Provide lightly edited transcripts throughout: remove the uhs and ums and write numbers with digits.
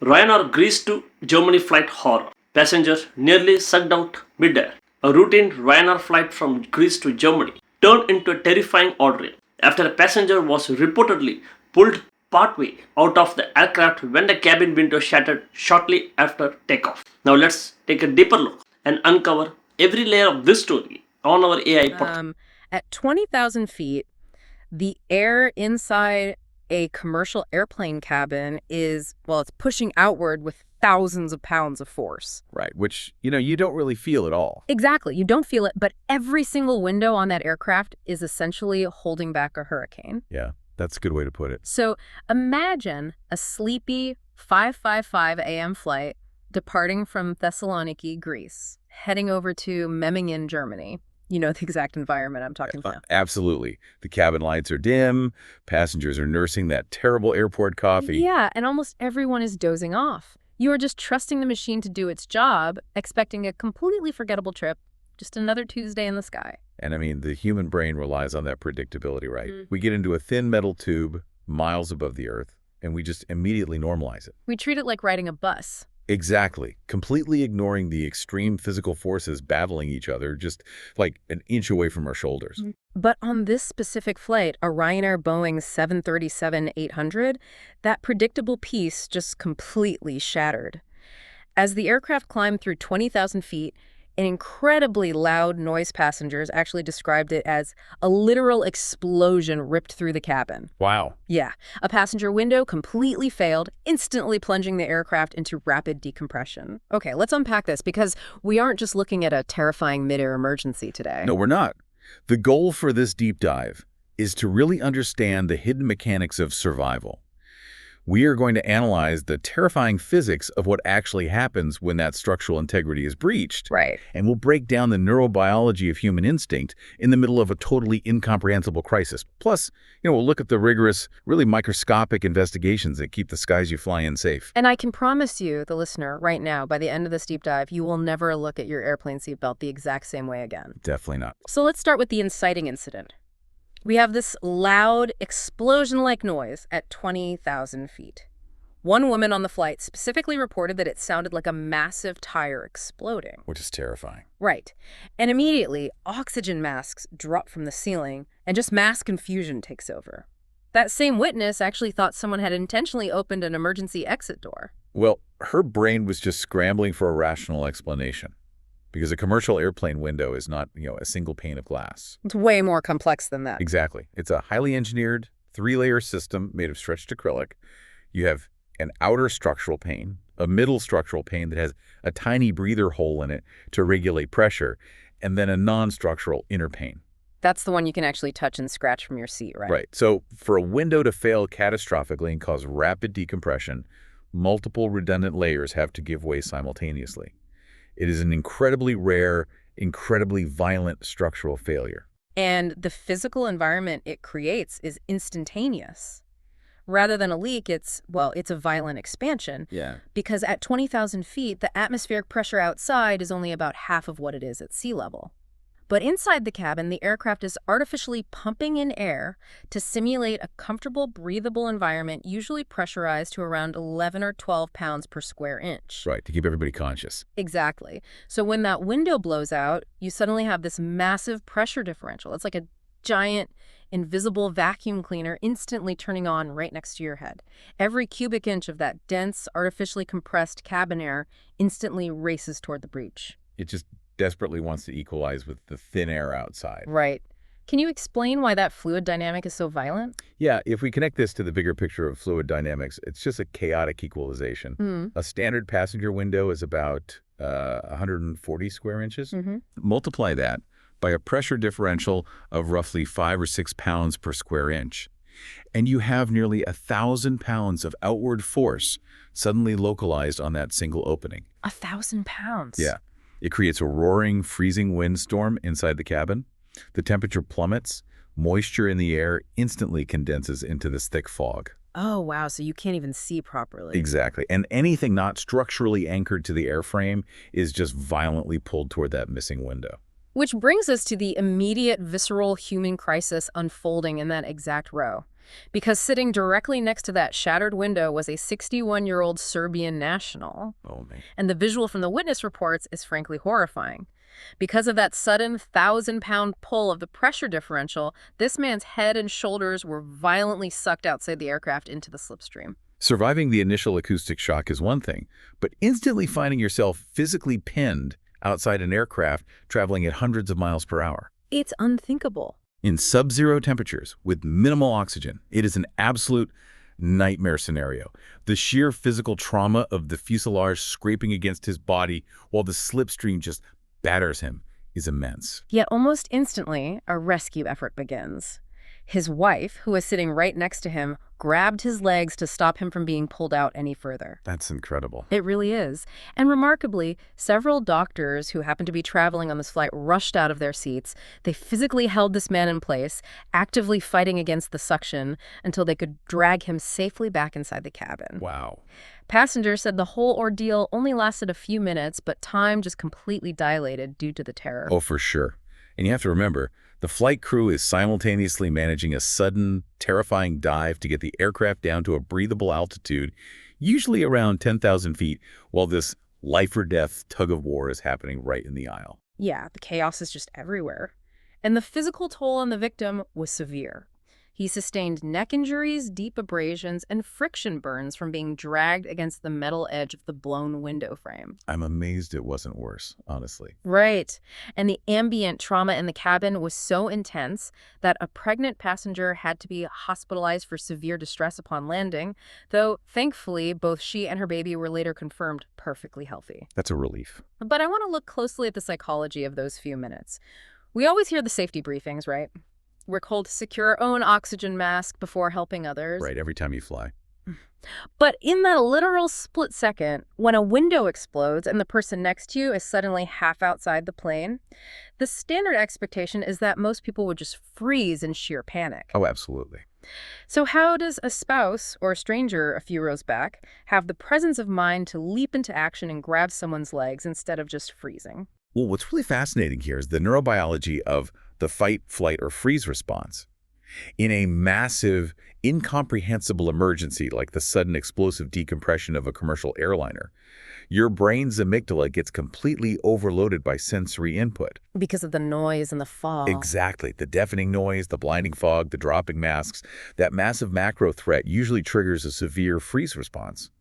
Ryanair Greece to Germany flight horror. Passenger nearly sucked out midair. A routine Ryanair flight from Greece to Germany turned into a terrifying ordeal after a passenger was reportedly pulled partway out of the aircraft when the cabin window shattered shortly after takeoff. Now let's take a deeper look and uncover every layer of this story on our AI podcast. At 20,000 feet, the air inside a commercial airplane cabin is, well, it's pushing outward with thousands of pounds of force. Right, which, you don't really feel at all. Exactly. You don't feel it, but every single window on that aircraft is essentially holding back a hurricane. Yeah, that's a good way to put it. So imagine a sleepy 5:55 a.m. flight departing from Thessaloniki, Greece, heading over to Memmingen, Germany. You know the exact environment I'm talking about. Absolutely. The cabin lights are dim, passengers are nursing that terrible airport coffee. Yeah, and almost everyone is dozing off. You are just trusting the machine to do its job, expecting a completely forgettable trip, just another Tuesday in the sky. And I mean, the human brain relies on that predictability, right? We get into a thin metal tube miles above the Earth, and we just immediately normalize it. We treat it like riding a bus. Exactly. Completely ignoring the extreme physical forces battling each other just like an inch away from our shoulders. But on this specific flight, a Ryanair Boeing 737-800, that predictable piece just completely shattered. As the aircraft climbed through 20,000 feet, an incredibly loud noise passengers actually described it as a literal explosion ripped through the cabin. Wow. Yeah, a passenger window completely failed, instantly plunging the aircraft into rapid decompression. Okay, let's unpack this because we aren't just looking at a terrifying mid-air emergency today. No, we're not. The goal for this deep dive is to really understand the hidden mechanics of survival. We are going to analyze the terrifying physics of what actually happens when that structural integrity is breached. Right. And we'll break down the neurobiology of human instinct in the middle of a totally incomprehensible crisis. Plus, we'll look at the rigorous, really microscopic investigations that keep the skies you fly in safe. And I can promise you, the listener, right now, by the end of this deep dive, you will never look at your airplane seatbelt the exact same way again. Definitely not. So let's start with the inciting incident. We have this loud, explosion-like noise at 20,000 feet. One woman on the flight specifically reported that it sounded like a massive tire exploding. Which is terrifying. Right. And immediately, oxygen masks drop from the ceiling, and just mass confusion takes over. That same witness actually thought someone had intentionally opened an emergency exit door. Well, her brain was just scrambling for a rational explanation. Because a commercial airplane window is not, a single pane of glass. It's way more complex than that. Exactly. It's a highly engineered, three-layer system made of stretched acrylic. You have an outer structural pane, a middle structural pane that has a tiny breather hole in it to regulate pressure, and then a non-structural inner pane. That's the one you can actually touch and scratch from your seat, right? Right. So for a window to fail catastrophically and cause rapid decompression, multiple redundant layers have to give way simultaneously. It is an incredibly rare, incredibly violent structural failure. And the physical environment it creates is instantaneous. Rather than a leak, it's a violent expansion. Yeah. Because at 20,000 feet, the atmospheric pressure outside is only about half of what it is at sea level. But inside the cabin, the aircraft is artificially pumping in air to simulate a comfortable, breathable environment, usually pressurized to around 11 or 12 pounds per square inch. Right, to keep everybody conscious. Exactly. So when that window blows out, you suddenly have this massive pressure differential. It's like a giant, invisible vacuum cleaner instantly turning on right next to your head. Every cubic inch of that dense, artificially compressed cabin air instantly races toward the breach. It just desperately wants to equalize with the thin air outside. Right. Can you explain why that fluid dynamic is so violent? Yeah, if we connect this to the bigger picture of fluid dynamics, it's just a chaotic equalization. A standard passenger window is about 140 square inches. Multiply that by a pressure differential of roughly 5 or 6 pounds per square inch. And you have nearly 1,000 pounds of outward force suddenly localized on that single opening. 1,000 pounds? Yeah. It creates a roaring, freezing windstorm inside the cabin. The temperature plummets. Moisture in the air instantly condenses into this thick fog. Oh, wow. So you can't even see properly. Exactly. And anything not structurally anchored to the airframe is just violently pulled toward that missing window. Which brings us to the immediate visceral human crisis unfolding in that exact row. because sitting directly next to that shattered window was a 61-year-old Serbian national. Oh, man. And the visual from the witness reports is frankly horrifying. Because of that sudden 1,000-pound pull of the pressure differential, this man's head and shoulders were violently sucked outside the aircraft into the slipstream. Surviving the initial acoustic shock is one thing, but instantly finding yourself physically pinned outside an aircraft traveling at hundreds of miles per hour. It's unthinkable. In sub-zero temperatures with minimal oxygen, it is an absolute nightmare scenario. The sheer physical trauma of the fuselage scraping against his body while the slipstream just batters him is immense. Yet almost instantly, a rescue effort begins. His wife, who was sitting right next to him, grabbed his legs to stop him from being pulled out any further. That's incredible. It really is. And remarkably, several doctors who happened to be traveling on this flight rushed out of their seats. They physically held this man in place, actively fighting against the suction until they could drag him safely back inside the cabin. Wow. Passengers said the whole ordeal only lasted a few minutes, but time just completely dilated due to the terror. Oh, for sure. And you have to remember, the flight crew is simultaneously managing a sudden, terrifying dive to get the aircraft down to a breathable altitude, usually around 10,000 feet, while this life-or-death tug-of-war is happening right in the aisle. Yeah, the chaos is just everywhere. And the physical toll on the victim was severe. He sustained neck injuries, deep abrasions, and friction burns from being dragged against the metal edge of the blown window frame. I'm amazed it wasn't worse, honestly. Right. And the ambient trauma in the cabin was so intense that a pregnant passenger had to be hospitalized for severe distress upon landing, though thankfully both she and her baby were later confirmed perfectly healthy. That's a relief. But I want to look closely at the psychology of those few minutes. We always hear the safety briefings, right? We're told to secure our own oxygen mask before helping others. Right, every time you fly. But in that literal split second, when a window explodes and the person next to you is suddenly half outside the plane, the standard expectation is that most people would just freeze in sheer panic. Oh, absolutely. So how does a spouse or a stranger a few rows back have the presence of mind to leap into action and grab someone's legs instead of just freezing? Well, what's really fascinating here is the neurobiology of the fight, flight, or freeze response. In a massive, incomprehensible emergency like the sudden explosive decompression of a commercial airliner, your brain's amygdala gets completely overloaded by sensory input. Because of the noise and the fog. Exactly. The deafening noise, the blinding fog, the dropping masks, that massive macro threat usually triggers a severe freeze response.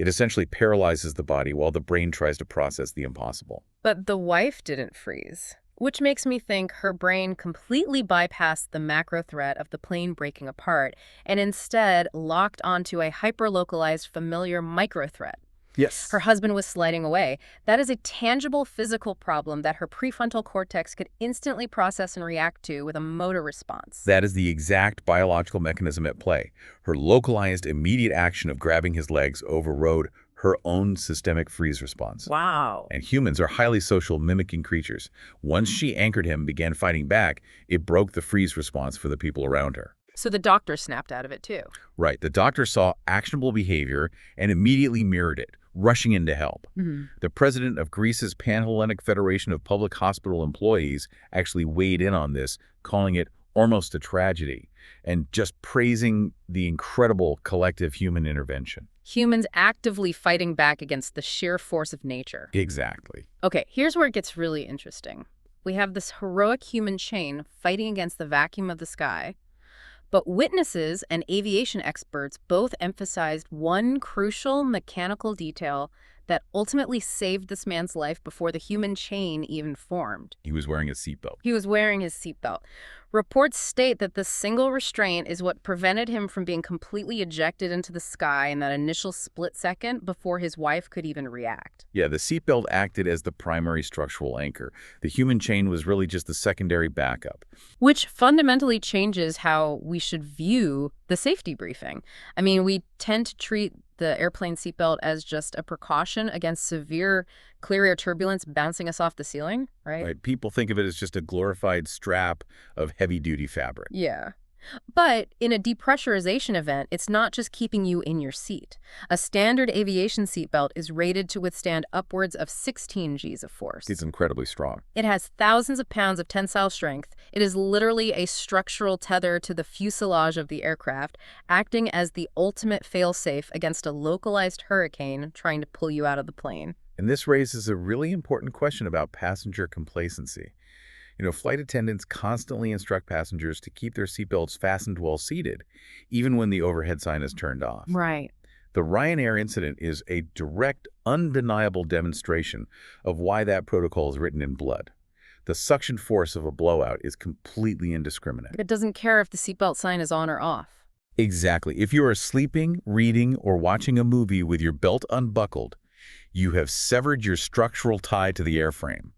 It essentially paralyzes the body while the brain tries to process the impossible. But the wife didn't freeze, which makes me think her brain completely bypassed the macro threat of the plane breaking apart and instead locked onto a hyper-localized familiar micro threat. Yes. Her husband was sliding away. That is a tangible physical problem that her prefrontal cortex could instantly process and react to with a motor response. That is the exact biological mechanism at play. Her localized, immediate action of grabbing his legs overrode her own systemic freeze response. Wow. And humans are highly social, mimicking creatures. Once she anchored him and began fighting back, it broke the freeze response for the people around her. So the doctor snapped out of it too. Right. The doctor saw actionable behavior and immediately mirrored it, rushing in to help. The president of Greece's Pan-Hellenic Federation of Public Hospital Employees actually weighed in on this, calling it almost a tragedy, and just praising the incredible collective human intervention. Humans actively fighting back against the sheer force of nature. Exactly. Okay, here's where it gets really interesting. We have this heroic human chain fighting against the vacuum of the sky, but witnesses and aviation experts both emphasized one crucial mechanical detail that ultimately saved this man's life before the human chain even formed. He was wearing a seatbelt. He was wearing his seatbelt. Reports state that the single restraint is what prevented him from being completely ejected into the sky in that initial split second before his wife could even react. Yeah, the seatbelt acted as the primary structural anchor. The human chain was really just the secondary backup. Which fundamentally changes how we should view the safety briefing. I mean, we tend to treat the airplane seatbelt as just a precaution against severe clear air turbulence bouncing us off the ceiling, right? Right. People think of it as just a glorified strap of heavy-duty fabric. Yeah. But in a depressurization event, it's not just keeping you in your seat. A standard aviation seatbelt is rated to withstand upwards of 16 Gs of force. It's incredibly strong. It has thousands of pounds of tensile strength. It is literally a structural tether to the fuselage of the aircraft, acting as the ultimate fail-safe against a localized hurricane trying to pull you out of the plane. And this raises a really important question about passenger complacency. Flight attendants constantly instruct passengers to keep their seatbelts fastened while seated, even when the overhead sign is turned off. Right. The Ryanair incident is a direct, undeniable demonstration of why that protocol is written in blood. The suction force of a blowout is completely indiscriminate. It doesn't care if the seatbelt sign is on or off. Exactly. If you are sleeping, reading, or watching a movie with your belt unbuckled, you have severed your structural tie to the airframe.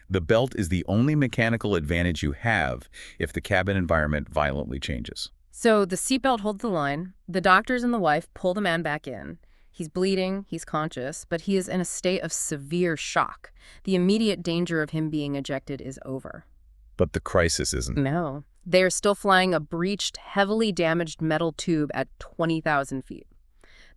The belt is the only mechanical advantage you have if the cabin environment violently changes. So the seatbelt holds the line. The doctors and the wife pull the man back in. He's bleeding, he's conscious, but he is in a state of severe shock. The immediate danger of him being ejected is over. But the crisis isn't. No. They are still flying a breached, heavily damaged metal tube at 20,000 feet.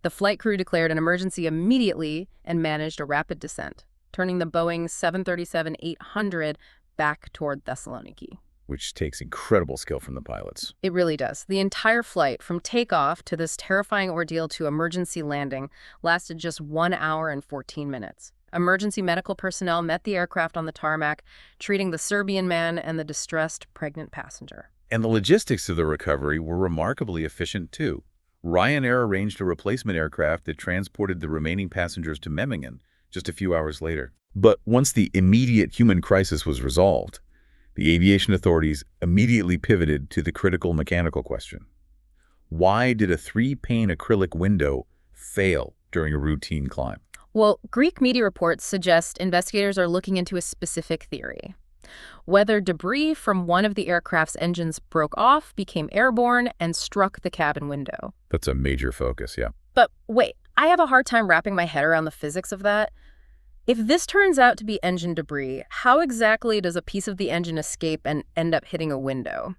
The flight crew declared an emergency immediately and managed a rapid descent, turning the Boeing 737-800 back toward Thessaloniki. Which takes incredible skill from the pilots. It really does. The entire flight, from takeoff to this terrifying ordeal to emergency landing, lasted just 1 hour and 14 minutes. Emergency medical personnel met the aircraft on the tarmac, treating the Serbian man and the distressed pregnant passenger. And the logistics of the recovery were remarkably efficient, too. Ryanair arranged a replacement aircraft that transported the remaining passengers to Memmingen just a few hours later. But once the immediate human crisis was resolved, the aviation authorities immediately pivoted to the critical mechanical question. Why did a 3-pane acrylic window fail during a routine climb? Well, Greek media reports suggest investigators are looking into a specific theory. Whether debris from one of the aircraft's engines broke off, became airborne, and struck the cabin window. That's a major focus, yeah. But wait, I have a hard time wrapping my head around the physics of that. If this turns out to be engine debris, how exactly does a piece of the engine escape and end up hitting a window?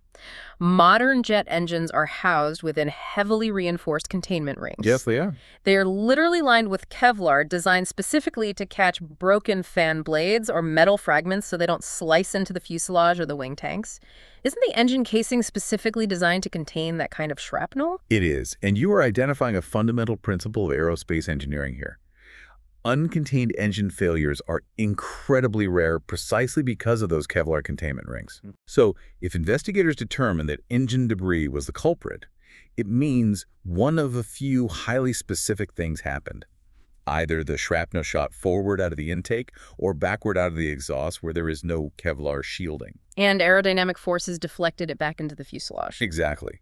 Modern jet engines are housed within heavily reinforced containment rings. Yes, they are. They are literally lined with Kevlar, designed specifically to catch broken fan blades or metal fragments so they don't slice into the fuselage or the wing tanks. Isn't the engine casing specifically designed to contain that kind of shrapnel? It is, and you are identifying a fundamental principle of aerospace engineering here. Uncontained engine failures are incredibly rare precisely because of those Kevlar containment rings. So, if investigators determine that engine debris was the culprit, it means one of a few highly specific things happened. Either the shrapnel shot forward out of the intake or backward out of the exhaust where there is no Kevlar shielding. And aerodynamic forces deflected it back into the fuselage. Exactly.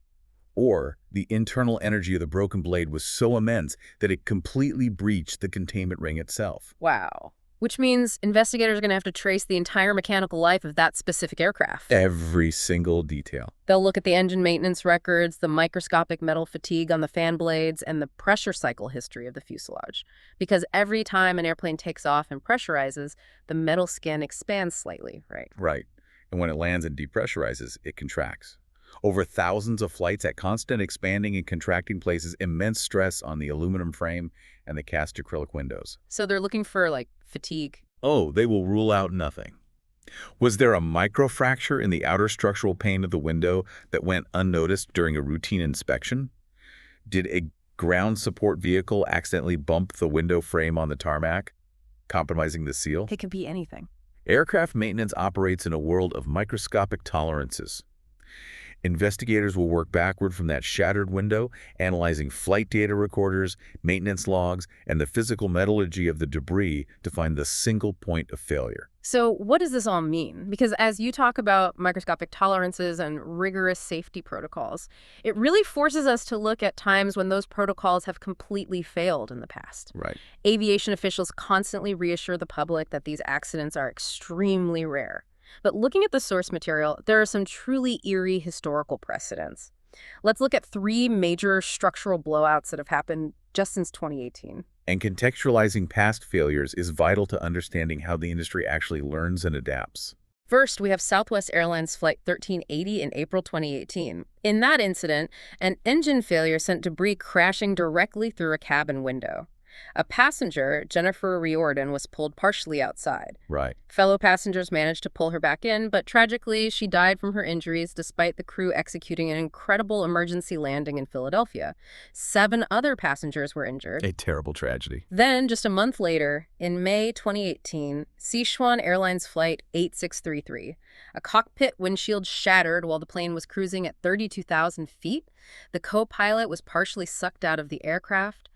Or the internal energy of the broken blade was so immense that it completely breached the containment ring itself. Wow. Which means investigators are going to have to trace the entire mechanical life of that specific aircraft. Every single detail. They'll look at the engine maintenance records, the microscopic metal fatigue on the fan blades, and the pressure cycle history of the fuselage. Because every time an airplane takes off and pressurizes, the metal skin expands slightly, right? Right. And when it lands and depressurizes, it contracts. Over thousands of flights at constant expanding and contracting places immense stress on the aluminum frame and the cast acrylic windows. So they're looking for, fatigue. Oh, they will rule out nothing. Was there a microfracture in the outer structural pane of the window that went unnoticed during a routine inspection? Did a ground support vehicle accidentally bump the window frame on the tarmac, compromising the seal? It could be anything. Aircraft maintenance operates in a world of microscopic tolerances. Investigators will work backward from that shattered window, analyzing flight data recorders, maintenance logs, and the physical metallurgy of the debris to find the single point of failure. So what does this all mean? Because as you talk about microscopic tolerances and rigorous safety protocols, it really forces us to look at times when those protocols have completely failed in the past. Right. Aviation officials constantly reassure the public that these accidents are extremely rare. But looking at the source material, there are some truly eerie historical precedents. Let's look at 3 major structural blowouts that have happened just since 2018. And contextualizing past failures is vital to understanding how the industry actually learns and adapts. First, we have Southwest Airlines Flight 1380 in April 2018. In that incident, an engine failure sent debris crashing directly through a cabin window. A passenger, Jennifer Riordan, was pulled partially outside. Right. Fellow passengers managed to pull her back in, but tragically, she died from her injuries despite the crew executing an incredible emergency landing in Philadelphia. 7 other passengers were injured. A terrible tragedy. Then, just a month later, in May 2018, Sichuan Airlines Flight 8633. A cockpit windshield shattered while the plane was cruising at 32,000 feet. The co-pilot was partially sucked out of the aircraft.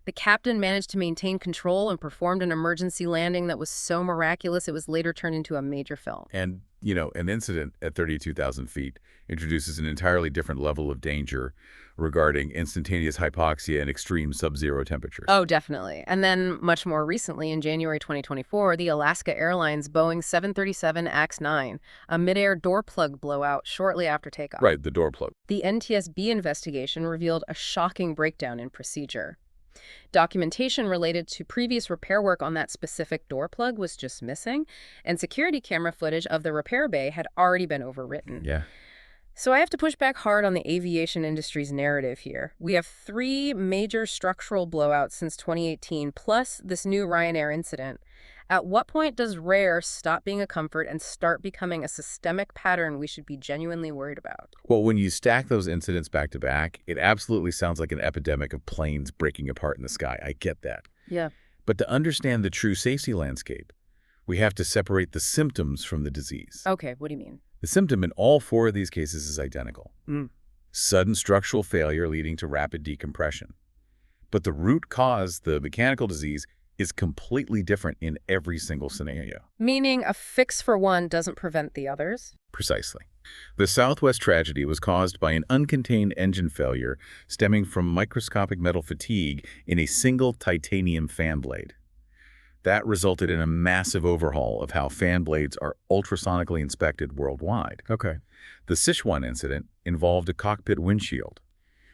The captain managed to maintain control and performed an emergency landing that was so miraculous it was later turned into a major film. And, an incident at 32,000 feet introduces an entirely different level of danger regarding instantaneous hypoxia and extreme sub-zero temperatures. Oh, definitely. And then much more recently, in January 2024, the Alaska Airlines Boeing 737 AX-9, a midair door plug blowout shortly after takeoff. Right, the door plug. The NTSB investigation revealed a shocking breakdown in procedure. Documentation related to previous repair work on that specific door plug was just missing, and security camera footage of the repair bay had already been overwritten. Yeah. So I have to push back hard on the aviation industry's narrative here. We have 3 major structural blowouts since 2018, plus this new Ryanair incident. At what point does rare stop being a comfort and start becoming a systemic pattern we should be genuinely worried about? Well, when you stack those incidents back to back, it absolutely sounds like an epidemic of planes breaking apart in the sky. I get that. Yeah. But to understand the true safety landscape, we have to separate the symptoms from the disease. Okay, what do you mean? The symptom in all 4 of these cases is identical. Sudden structural failure leading to rapid decompression. But the root cause, the mechanical disease, is completely different in every single scenario. Meaning a fix for one doesn't prevent the others? Precisely. The Southwest tragedy was caused by an uncontained engine failure stemming from microscopic metal fatigue in a single titanium fan blade. That resulted in a massive overhaul of how fan blades are ultrasonically inspected worldwide. Okay. The Sichuan incident involved a cockpit windshield,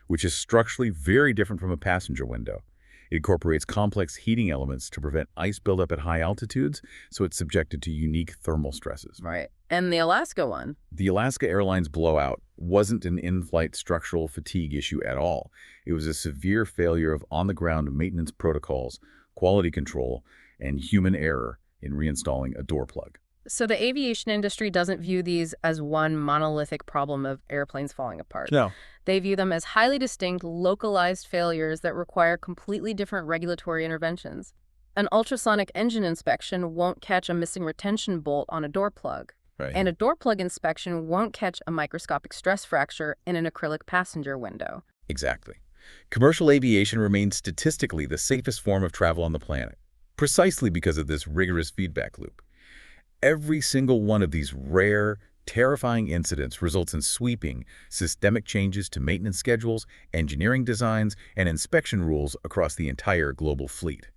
which is structurally very different from a passenger window. It incorporates complex heating elements to prevent ice buildup at high altitudes, so it's subjected to unique thermal stresses. Right. And the Alaska one? The Alaska Airlines blowout wasn't an in-flight structural fatigue issue at all. It was a severe failure of on-the-ground maintenance protocols, quality control, and human error in reinstalling a door plug. So the aviation industry doesn't view these as one monolithic problem of airplanes falling apart. No. They view them as highly distinct, localized failures that require completely different regulatory interventions. An ultrasonic engine inspection won't catch a missing retention bolt on a door plug. Right. And a door plug inspection won't catch a microscopic stress fracture in an acrylic passenger window. Exactly. Commercial aviation remains statistically the safest form of travel on the planet, precisely because of this rigorous feedback loop. Every single one of these rare, terrifying incidents results in sweeping, systemic changes to maintenance schedules, engineering designs, and inspection rules across the entire global fleet.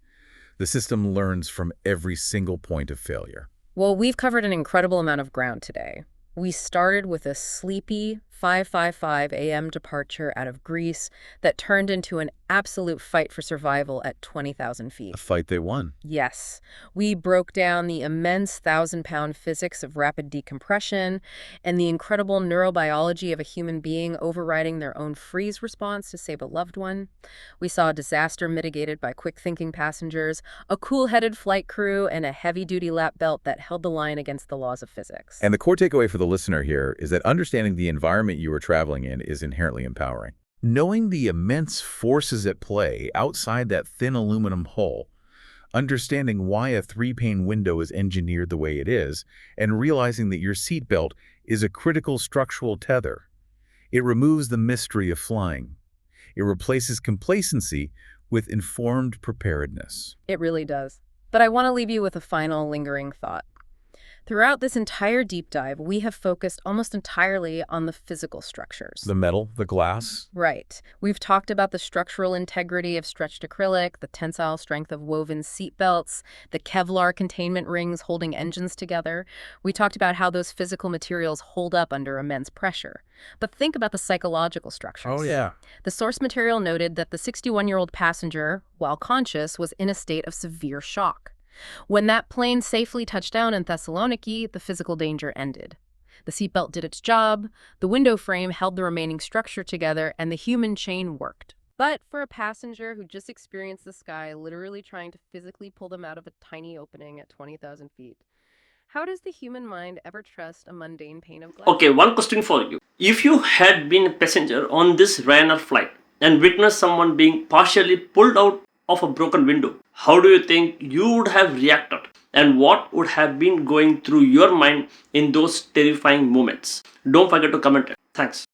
The system learns from every single point of failure. Well, we've covered an incredible amount of ground today. We started with a sleepy 5:55 a.m. departure out of Greece that turned into an absolute fight for survival at 20,000 feet. A fight they won. Yes. We broke down the immense 1,000-pound physics of rapid decompression and the incredible neurobiology of a human being overriding their own freeze response to save a loved one. We saw a disaster mitigated by quick-thinking passengers, a cool-headed flight crew, and a heavy-duty lap belt that held the line against the laws of physics. And the core takeaway for the listener here is that understanding the environment you are traveling in is inherently empowering. Knowing the immense forces at play outside that thin aluminum hull, understanding why a 3-pane window is engineered the way it is, and realizing that your seatbelt is a critical structural tether. It removes the mystery of flying. It replaces complacency with informed preparedness. It really does. But I want to leave you with a final lingering thought. Throughout this entire deep dive, we have focused almost entirely on the physical structures. The metal, the glass. Right. We've talked about the structural integrity of stretched acrylic, the tensile strength of woven seat belts, the Kevlar containment rings holding engines together. We talked about how those physical materials hold up under immense pressure. But think about the psychological structures. Oh, yeah. The source material noted that the 61-year-old passenger, while conscious, was in a state of severe shock. When that plane safely touched down in Thessaloniki, the physical danger ended. The seatbelt did its job, the window frame held the remaining structure together, and the human chain worked. But for a passenger who just experienced the sky literally trying to physically pull them out of a tiny opening at 20,000 feet, how does the human mind ever trust a mundane pane of glass? Okay, one question for you. If you had been a passenger on this Ryanair flight and witnessed someone being partially pulled out of a broken window, how do you think you would have reacted? And what would have been going through your mind in those terrifying moments? Don't forget to comment it. Thanks.